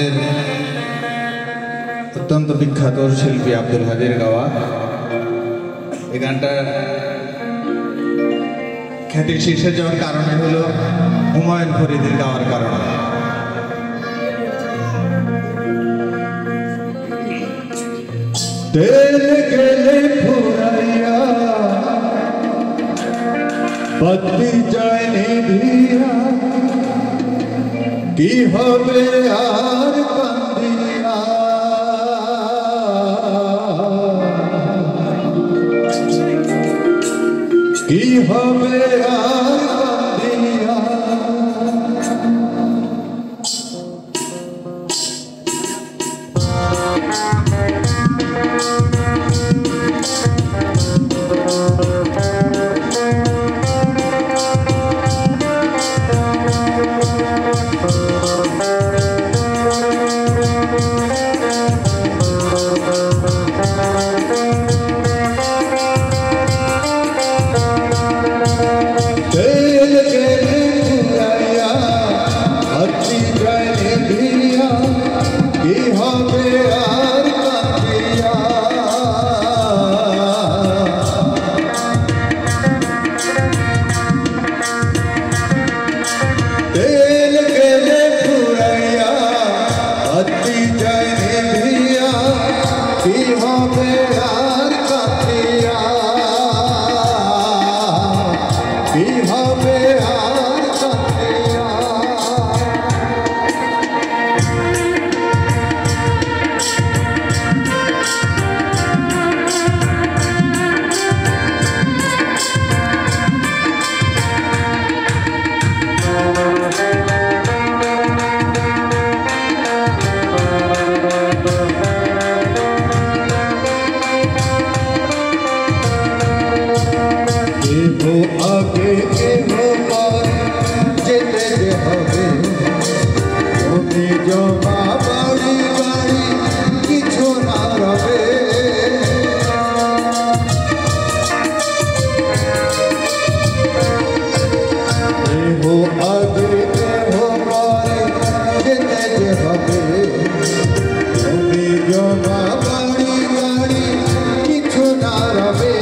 আমাদের অত্যন্ত বিখ্যাত শিল্পী আব্দুল হাদীর গাওয়া এই গানটা খ্যাতির শীর্ষে যাওয়ার কারণে হলো হুমায়ুন ফরিদের গাওয়ার কারণে। তেল গেলে ফুরাইয়া বাতি যায় নিভিয়া, কি হবে আর কান্দিয়া, কি হবে আর কান্দিয়া। आगे के हो पारे जेते जे होबे ओनी जमा बाड़ी बाड़ी किछु ना रहे। हो आगे के हो पारे जेते जे होबे ओनी जमा बाड़ी बाड़ी किछु ना रहे।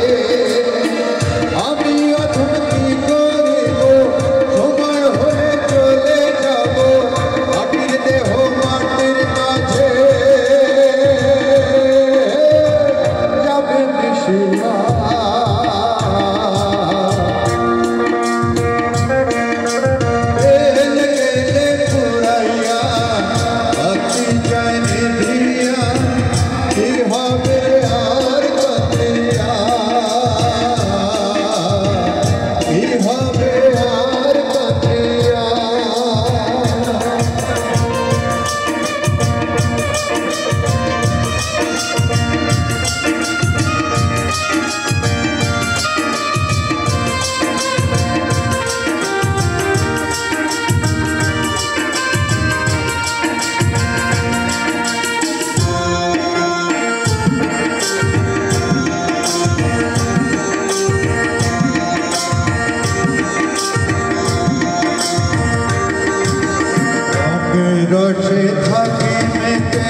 রসে থাকি মেতে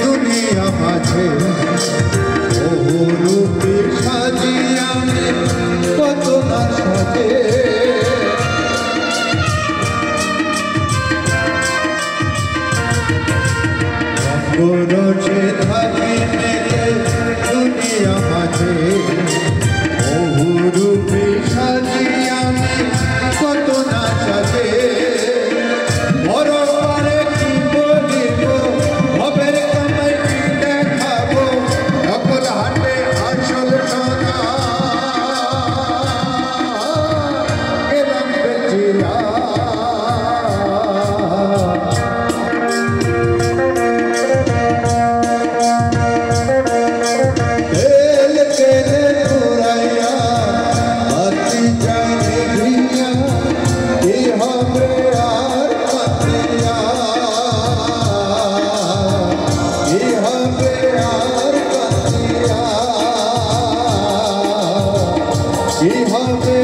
দুনিয়া মাঝে বহু রূপে সাজি আমি কত না সাজে। রসে থাকি মেতে দুনিয়া মাঝে বহু রূপে সাজি আমি কত না সাজে। কি হবে